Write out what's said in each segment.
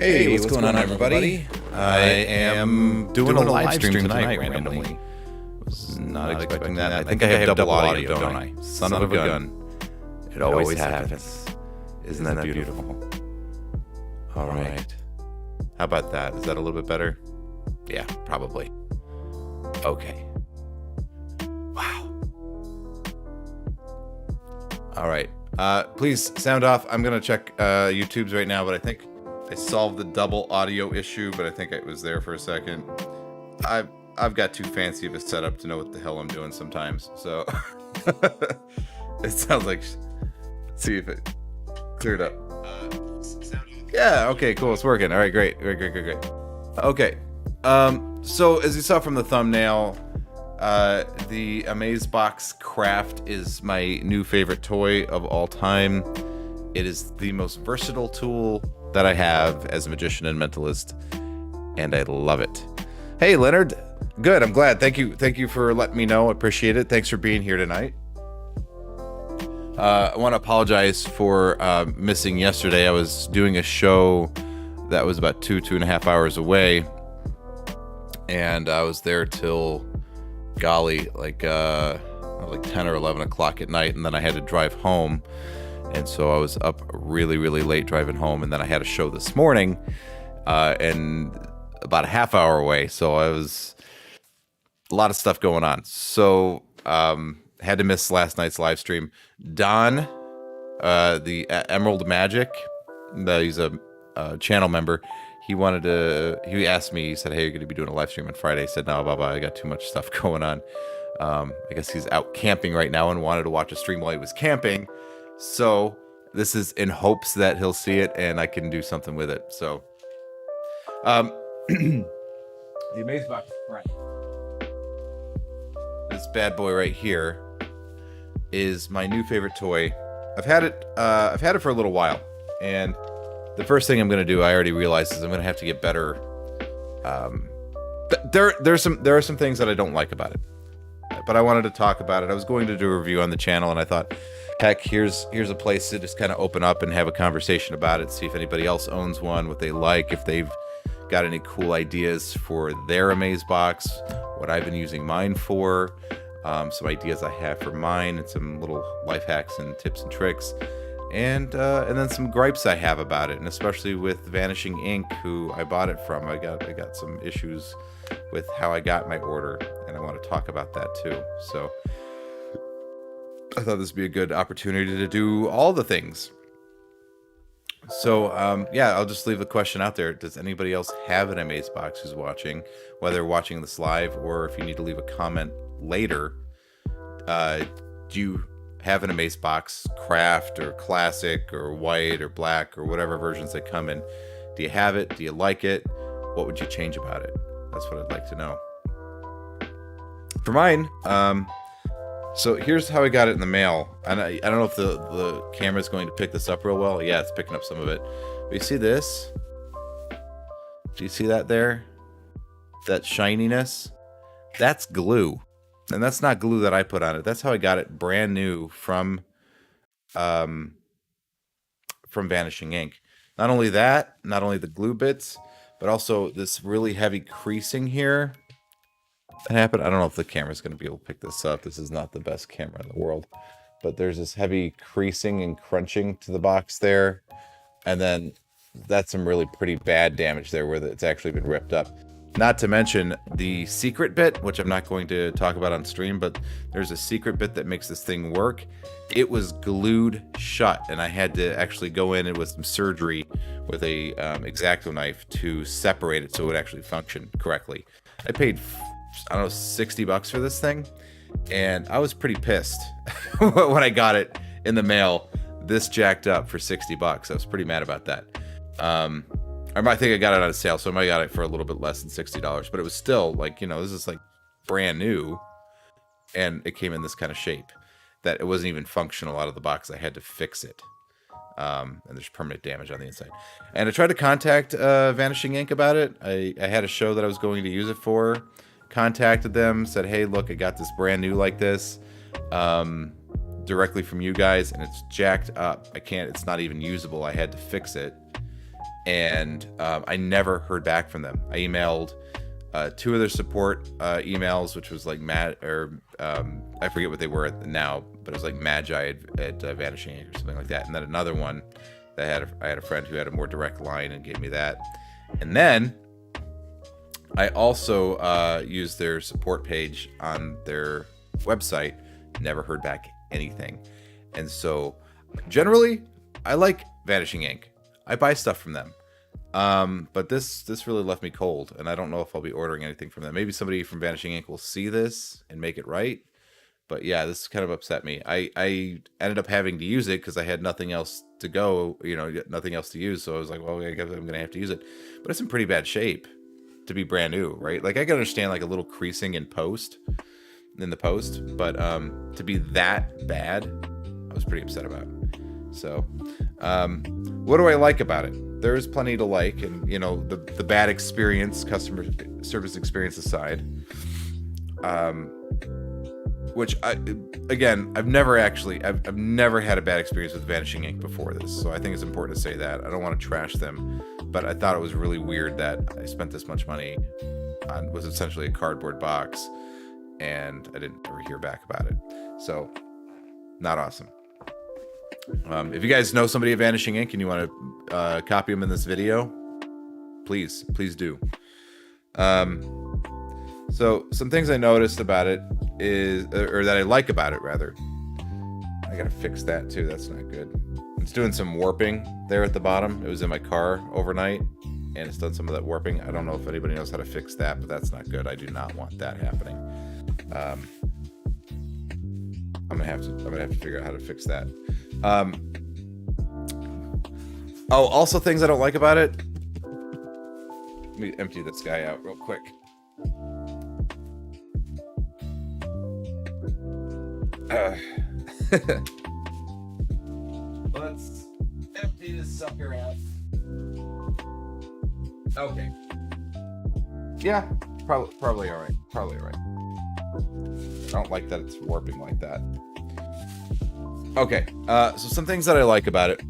Hey, what's going on, everybody? I am doing a live stream tonight randomly. Was not expecting that. I think I have double audio, don't I? Son of a gun. It always happens. Isn't that beautiful? All right. How about that? Is that a little bit better? Yeah, probably. Okay. Wow. All right. Please sound off. I'm going to check YouTube's right now, but I think I solved the double audio issue, but I think it was there for a second. I've got too fancy of a setup to know what the hell I'm doing sometimes, so it sounds like. Let's see if it cleared up. Yeah. Okay. Cool. It's working. All right. Great. Okay. So as you saw from the thumbnail, the Amaze Box Kraft is my new favorite toy of all time. It is the most versatile tool that I have as a magician and mentalist, and I love it. Hey, Leonard. Good. I'm glad. Thank you for letting me know. Appreciate it. Thanks for being here tonight. I want to apologize for missing yesterday. I was doing a show that was about 2.5 hours away, and I was there till golly, like 10 or 11 o'clock at night, and then I had to drive home. And so I was up really late driving home, and then I had a show this morning, and about a half hour away. So I was a lot of stuff going on. So had to miss last night's live stream. Don, the Emerald Magic, he's a channel member. He asked me. He said, "Hey, you're going to be doing a live stream on Friday." I said, "No, bye. I got too much stuff going on." I guess he's out camping right now and wanted to watch a stream while he was camping. So this is in hopes that he'll see it and I can do something with it. So the AmazeBox Kraft, this bad boy right here, is my new favorite toy. I've had it for a little while, and the first thing I'm going to do, I already realized, is I'm going to have to get better. There are some things that I don't like about it, but I wanted to talk about it. I was going to do a review on the channel, and I thought, heck, here's a place to just kind of open up and have a conversation about it, see if anybody else owns one, what they like, if they've got any cool ideas for their Amaze Box, what I've been using mine for, some ideas I have for mine, and some little life hacks and tips and tricks, and then some gripes I have about it, and especially with Vanishing Inc, who I bought it from. I got some issues with how I got my order, and I want to talk about that too. So I thought this would be a good opportunity to do all the things. So yeah, I'll just leave the question out there. Does anybody else have an Amaze Box who's watching, whether watching this live or if you need to leave a comment later? Do you have an Amaze Box Kraft or Classic or White or Black or whatever versions they come in? Do you have it? Do you like it? What would you change about it? That's what I'd like to know. For mine, so here's how I got it in the mail. And I don't know if the camera's going to pick this up real well. Yeah, it's picking up some of it. But you see this? Do you see that there? That shininess? That's glue. And that's not glue that I put on it. That's how I got it brand new from Vanishing Inc. Not only that, not only the glue bits, but also this really heavy creasing here. That happened. I don't know if the camera's going to be able to pick this up. This is not the best camera in the world, but there's this heavy creasing and crunching to the box there, and then that's some really pretty bad damage there where it's actually been ripped up. Not to mention the secret bit, which I'm not going to talk about on stream, but there's a secret bit that makes this thing work. It was glued shut, and I had to actually go in and with some surgery with a X-Acto knife to separate it so it would actually function correctly. I paid, I don't know, $60 for this thing, and I was pretty pissed when I got it in the mail this jacked up for $60. I was pretty mad about that. I think I got it on a sale, so I might have got it for a little bit less than $60, but it was still like, you know, this is like brand new, and it came in this kind of shape that it wasn't even functional out of the box. I had to fix it. And there's permanent damage on the inside. And I tried to contact Vanishing Inc about it. I had a show that I was going to use it for. Contacted them, said, hey, look, I got this brand new like this directly from you guys, and it's jacked up. It's not even usable. I had to fix it. and I never heard back from them. I emailed 2 of their support emails, which was like I forget what they were now, but it was like Magi at Vanishing Inc or something like that. And then another one that I had a friend who had a more direct line and gave me that. And then I also used their support page on their website. Never heard back anything. And so generally, I like Vanishing Inc. I buy stuff from them. But this really left me cold, and I don't know if I'll be ordering anything from them. Maybe somebody from Vanishing Inc. will see this and make it right. But yeah, this kind of upset me. I ended up having to use it because I had nothing else to go, nothing else to use. So I was like, well, I guess I'm going to have to use it. But it's in pretty bad shape to be brand new, right? Like I can understand like a little creasing in the post, but to be that bad, I was pretty upset about it. So, what do I like about it? There's plenty to like, and the bad experience, customer service experience aside, which I've never had a bad experience with Vanishing Inc. before this, so I think it's important to say that. I don't want to trash them, but I thought it was really weird that I spent this much money on was essentially a cardboard box, and I didn't ever hear back about it. So, not awesome. If you guys know somebody at Vanishing Inc. and you want to copy them in this video, please do. So some things I noticed about it or that I like about it rather. I gotta fix that too. That's not good. It's doing some warping there at the bottom. It was in my car overnight, and it's done some of that warping. I don't know if anybody knows how to fix that, but that's not good. I do not want that happening. I'm gonna have to figure out how to fix that. Also things I don't like about it. Let me empty this guy out real quick. Let's empty this sucker out. Okay. Yeah, probably all right. Probably all right. I don't like that it's warping like that. Okay, so some things that I like about it.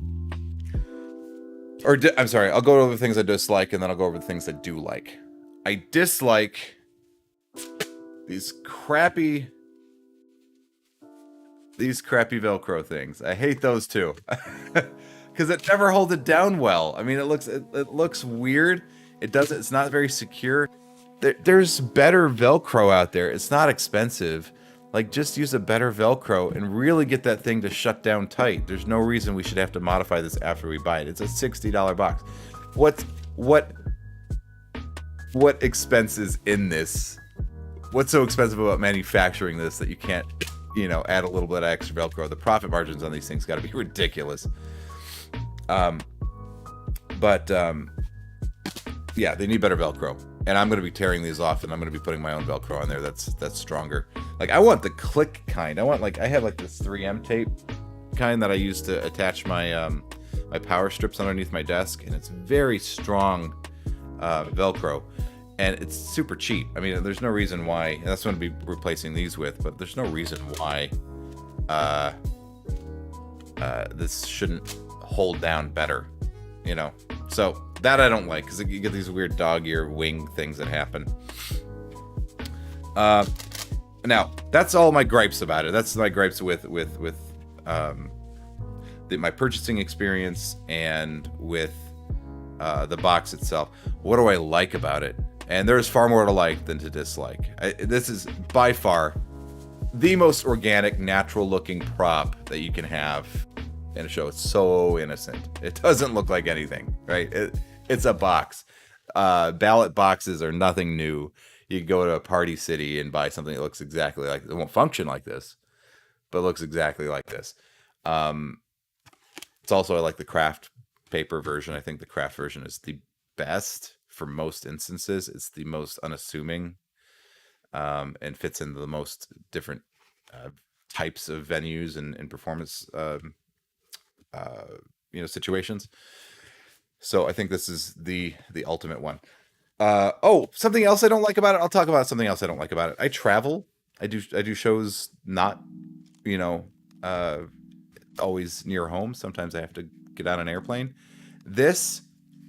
I'm sorry, I'll go over the things I dislike, and then I'll go over the things I do like. I dislike these crappy Velcro things. I hate those too. Because it never holds it down well. I mean, it looks weird. It's not very secure. There's better Velcro out there. It's not expensive. Like, just use a better Velcro and really get that thing to shut down tight. There's no reason we should have to modify this after we buy it. It's a $60 box. What expense is in this? What's so expensive about manufacturing this that you can't, add a little bit of extra Velcro? The profit margins on these things got to be ridiculous. Yeah, they need better Velcro. And I'm going to be tearing these off, and I'm going to be putting my own Velcro on there that's stronger. Like, I want the click kind. I have like this 3M tape kind that I use to attach my my power strips underneath my desk, and it's very strong Velcro, and it's super cheap. I mean, there's no reason why, and that's what I'm going to be replacing these with, but there's no reason why this shouldn't hold down better, So that I don't like, because you get these weird dog ear wing things that happen. Now, that's all my gripes about it. That's my gripes with my purchasing experience and with the box itself. What do I like about it? And there's far more to like than to dislike. This is by far the most organic, natural-looking prop that you can have in a show. It's so innocent. It doesn't look like anything, right? It's a box. Ballot boxes are nothing new. You can go to a Party City and buy something that looks exactly like it. Won't function like this, but looks exactly like this. It's also, I like the Kraft paper version. I think the Kraft version is the best for most instances. It's the most unassuming, and fits into the most different types of venues and performance situations. So I think this is the ultimate one. Something else I don't like about it. I'll talk about something else I don't like about it. I travel. I do shows not, always near home. Sometimes I have to get on an airplane. This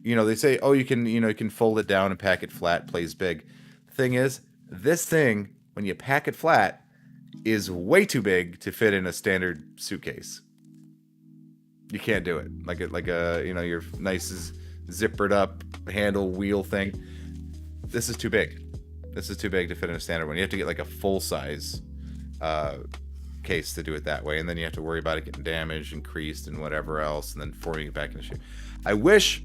you know, they say, oh, you can, you know, you can fold it down and pack it flat, plays big. The thing is, this thing, when you pack it flat, is way too big to fit in a standard suitcase. You can't do it. Like a you know, your nice zippered up handle wheel thing. This is too big. This is too big to fit in a standard one. You have to get like a full size case to do it that way, and then you have to worry about it getting damaged and creased and whatever else, and then forming it back into shape. I wish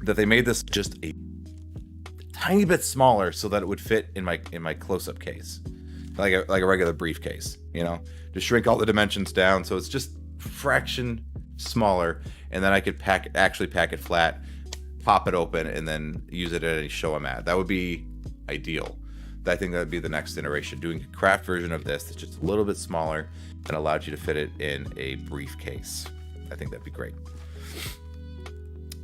that they made this just a tiny bit smaller so that it would fit in my close-up case, like a regular briefcase. You know, to shrink all the dimensions down so it's just a fraction smaller, and then I could actually pack it flat, pop it open, and then use it at any show I'm at. That would be ideal. I think that would be the next iteration, doing a craft version of this that's just a little bit smaller and allowed you to fit it in a briefcase. I think that'd be great.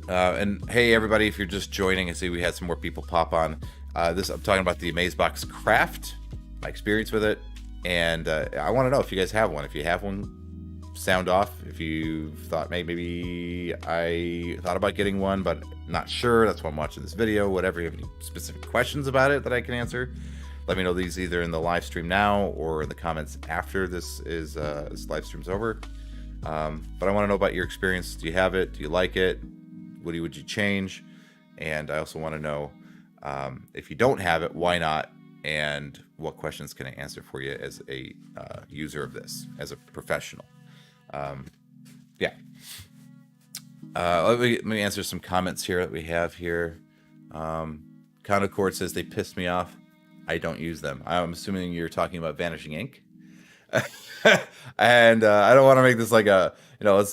And hey, everybody, if you're just joining, I see we had some more people pop on. I'm talking about the AmazeBox Kraft, my experience with it, and I want to know if you guys have one. If you have one, sound off. If you thought maybe I thought about getting one, but not sure, that's why I'm watching this video. Whatever, you have any specific questions about it that I can answer, let me know these either in the live stream now or in the comments after this live stream's over. But I want to know about your experience. Do you have it? Do you like it? What would you change? And I also want to know if you don't have it, why not? And what questions can I answer for you as a user of this, as a professional? Yeah. Let me answer some comments here that we have here. Concord says they pissed me off. I don't use them. I'm assuming you're talking about Vanishing Inc. And I don't want to make this like a, you know,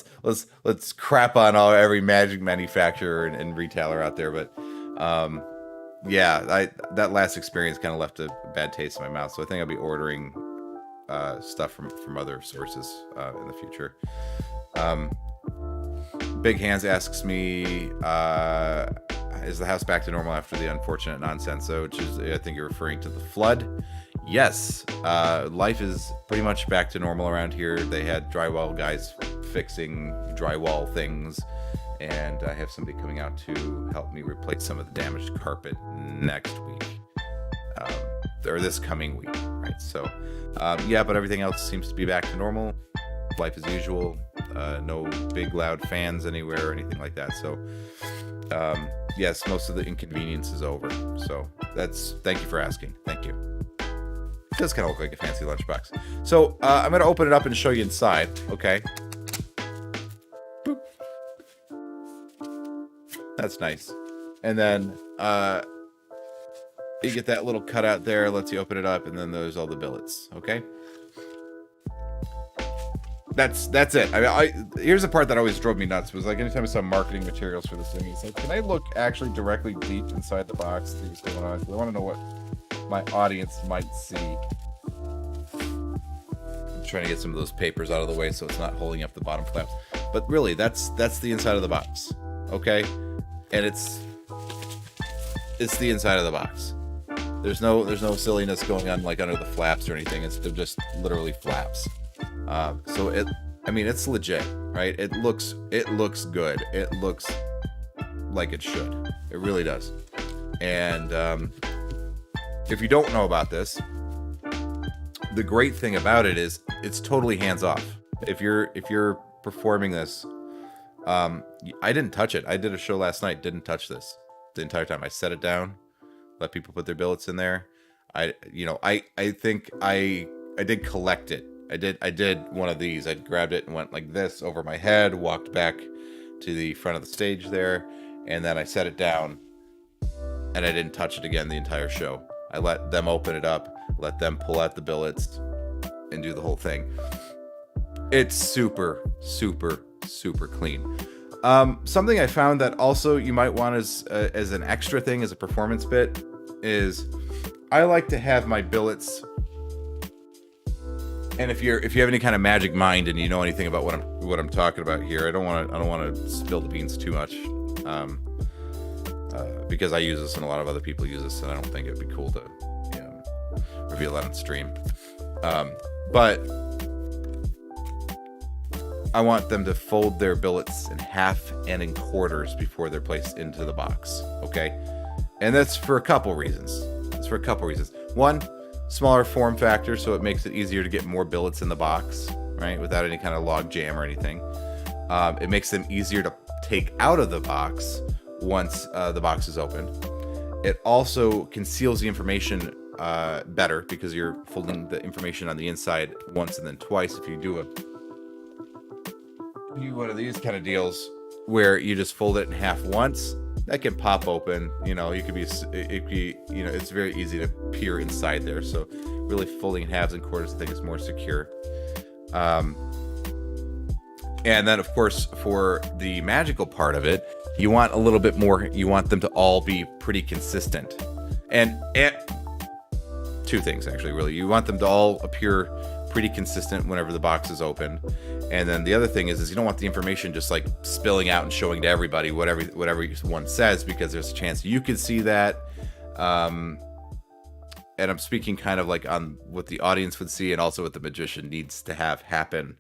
let's crap on every magic manufacturer and retailer out there, but yeah, that last experience kind of left a bad taste in my mouth. So I think I'll be ordering stuff from other sources in the future. Big Hands asks me, is the house back to normal after the unfortunate nonsense? So, which is, I think you're referring to the flood. Yes, life is pretty much back to normal around here. They had drywall guys fixing drywall things, and I have somebody coming out to help me replace some of the damaged carpet next week, or this coming week, right? So, yeah, but everything else seems to be back to normal. Life as usual. No big loud fans anywhere or anything like that. So, yes, most of the inconvenience is over. So thank you for asking. Thank you. It does kind of look like a fancy lunchbox. So I'm going to open it up and show you inside. Okay. Boop. That's nice. And then you get that little cutout there, lets you open it up, and then there's all the billets. Okay. That's it. I mean, here's the part that always drove me nuts, was like anytime I saw marketing materials for this thing, it's like, can I look actually directly deep inside the box, see what's going on? I want to know what my audience might see. I'm trying to get some of those papers out of the way so it's not holding up the bottom flaps. But really, that's the inside of the box, okay? And it's the inside of the box. There's no silliness going on like under the flaps or anything. They're just literally flaps. So it's legit, right? It looks good. It looks like it should. It really does. And if you don't know about this, the great thing about it is it's totally hands off. If you're performing this, I didn't touch it. I did a show last night, didn't touch this the entire time. I set it down, let people put their billets in there. I think I did collect it. I did one of these. I grabbed it and went like this over my head, walked back to the front of the stage there, and then I set it down, and I didn't touch it again the entire show. I let them open it up, let them pull out the billets, and do the whole thing. It's super, super, super clean. Something I found that also you might want as an extra thing, as a performance bit, is I like to have my billets. And if you have any kind of magic mind and you know anything about what I'm talking about here, I don't want to spill the beans too much, because I use this and a lot of other people use this, and I don't think it'd be cool to reveal that on stream. But I want them to fold their billets in half and in quarters before they're placed into the box, okay? And that's for a couple reasons. One, smaller form factor, so it makes it easier to get more billets in the box, right? Without any kind of log jam or anything. It makes them easier to take out of the box once the box is open. It also conceals the information better because you're folding the information on the inside once and then twice. If you do one of these kind of deals where you just fold it in half once, that can pop open. You know, it could be, you know, it's very easy to peer inside there. So really folding in halves and quarters, I think, is more secure. And then, of course, for the magical part of it, you want a little bit more. You want them to all be pretty consistent. And two things, actually, really. You want them to all appear pretty consistent whenever the box is open. And then the other thing is you don't want the information just like spilling out and showing to everybody whatever one says, because there's a chance you could see that. And I'm speaking kind of like on what the audience would see and also what the magician needs to have happen,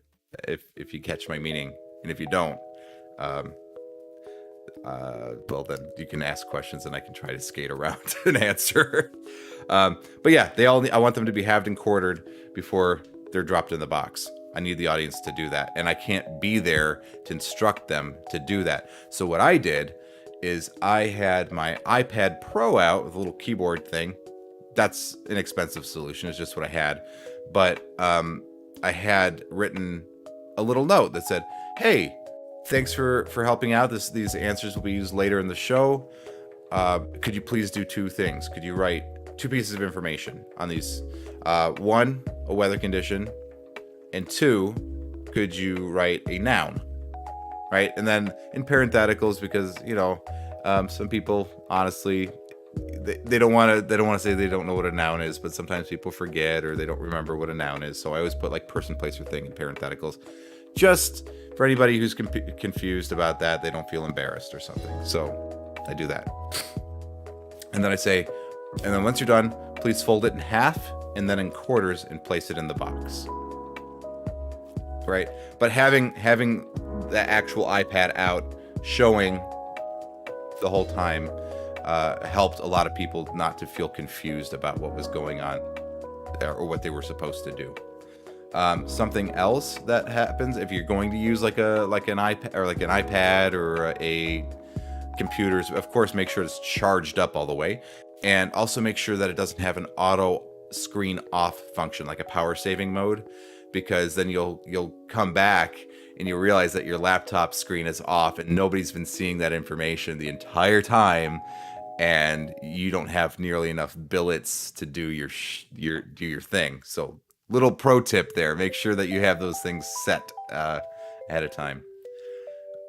if you catch my meaning. And if you don't, well, then you can ask questions and I can try to skate around an answer. But yeah, I want them to be halved and quartered before they're dropped in the box. I need the audience to do that, and I can't be there to instruct them to do that. So what I did is I had my iPad Pro out with a little keyboard thing. That's an expensive solution. It's just what I had. But I had written a little note that said, hey, thanks for helping out. These answers will be used later in the show. Could you please do two things? Could you write 2 pieces of information on these? 1, a weather condition. And 2, could you write a noun, right? And then in parentheticals, because, you know, some people, honestly, they don't want to say they don't know what a noun is, but sometimes people forget or they don't remember what a noun is. So I always put like person, place, or thing in parentheticals, just for anybody who's confused about that, they don't feel embarrassed or something. So I do that. And then I say, and then once you're done, please fold it in half and then in quarters and place it in the box. Right? But having the actual iPad out showing the whole time helped a lot of people not to feel confused about what was going on or what they were supposed to do. Something else that happens if you're going to use like an iPad or a computer, of course, make sure it's charged up all the way, and also make sure that it doesn't have an auto screen off function, like a power saving mode. Because then you'll come back and you'll realize that your laptop screen is off and nobody's been seeing that information the entire time, and you don't have nearly enough billets to do your thing. So little pro tip there: make sure that you have those things set ahead of time.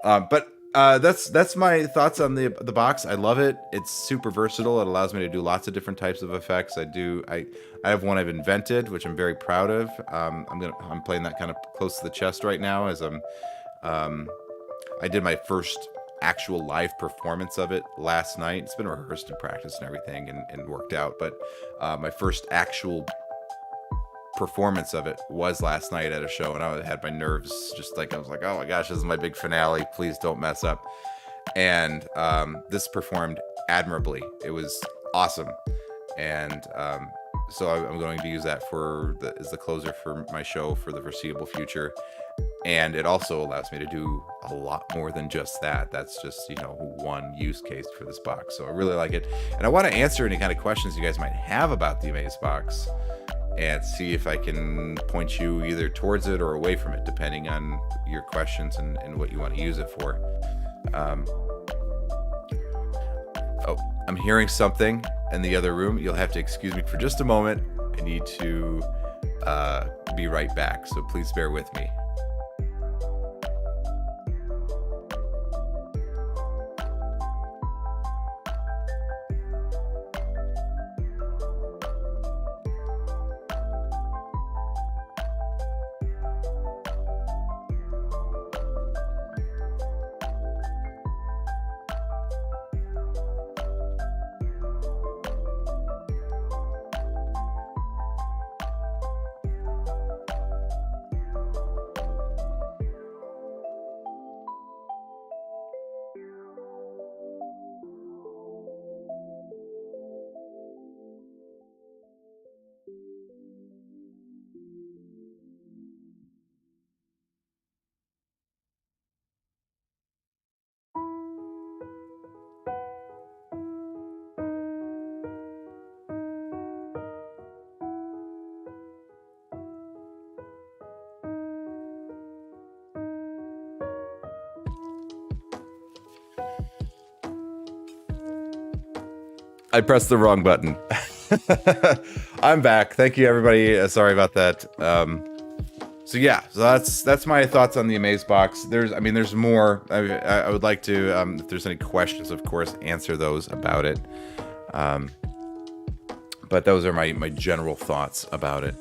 But that's my thoughts on the box. I love it. It's super versatile. It allows me to do lots of different types of effects. I have one I've invented, which I'm very proud of. I'm playing that kind of close to the chest right now, as I did my first actual live performance of it last night. It's been rehearsed and practiced and everything and worked out, but my first actual performance of it was last night at a show, and I had my nerves just like, I was like, oh my gosh, this is my big finale, please don't mess up. And this performed admirably. It was awesome. And so I'm going to use that as the closer for my show for the foreseeable future. And it also allows me to do a lot more than just that. That's just, one use case for this box. So I really like it. And I want to answer any kind of questions you guys might have about the Amaze Box and see if I can point you either towards it or away from it, depending on your questions and what you want to use it for. I'm hearing something in the other room. You'll have to excuse me for just a moment. I need to be right back, so please bear with me. I pressed the wrong button. I'm back. Thank you, everybody. Sorry about that. So yeah, so that's my thoughts on the Amaze Box. There's more. I would like to, if there's any questions, of course, answer those about it. But those are my general thoughts about it.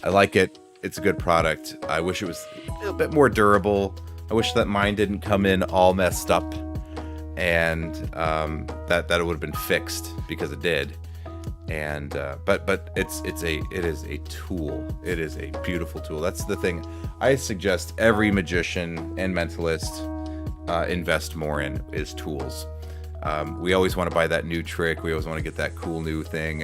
I like it. It's a good product. I wish it was a little bit more durable. I wish that mine didn't come in all messed up, and that it would have been fixed, because it did. And but it is a tool. It is a beautiful tool. That's the thing I suggest every magician and mentalist invest more in, is tools. We always want to buy that new trick. We always want to get that cool new thing,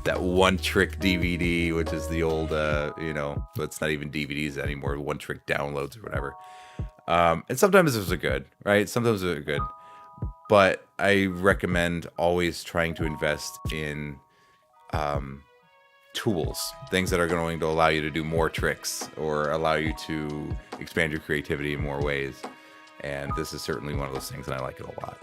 that one trick DVD, which is the old, it's not even DVDs anymore, one trick downloads or whatever. And sometimes those are good, right? Sometimes they're good. But I recommend always trying to invest in tools, things that are going to allow you to do more tricks or allow you to expand your creativity in more ways. And this is certainly one of those things, and I like it a lot.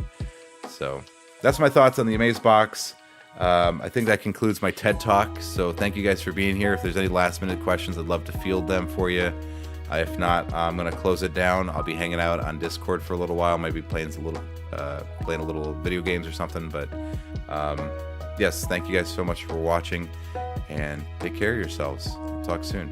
So that's my thoughts on the Amaze Box. I think that concludes my TED Talk. So thank you guys for being here. If there's any last minute questions, I'd love to field them for you. If not, I'm going to close it down. I'll be hanging out on Discord for a little while, maybe playing a little video games or something. But yes, thank you guys so much for watching, and take care of yourselves. Talk soon.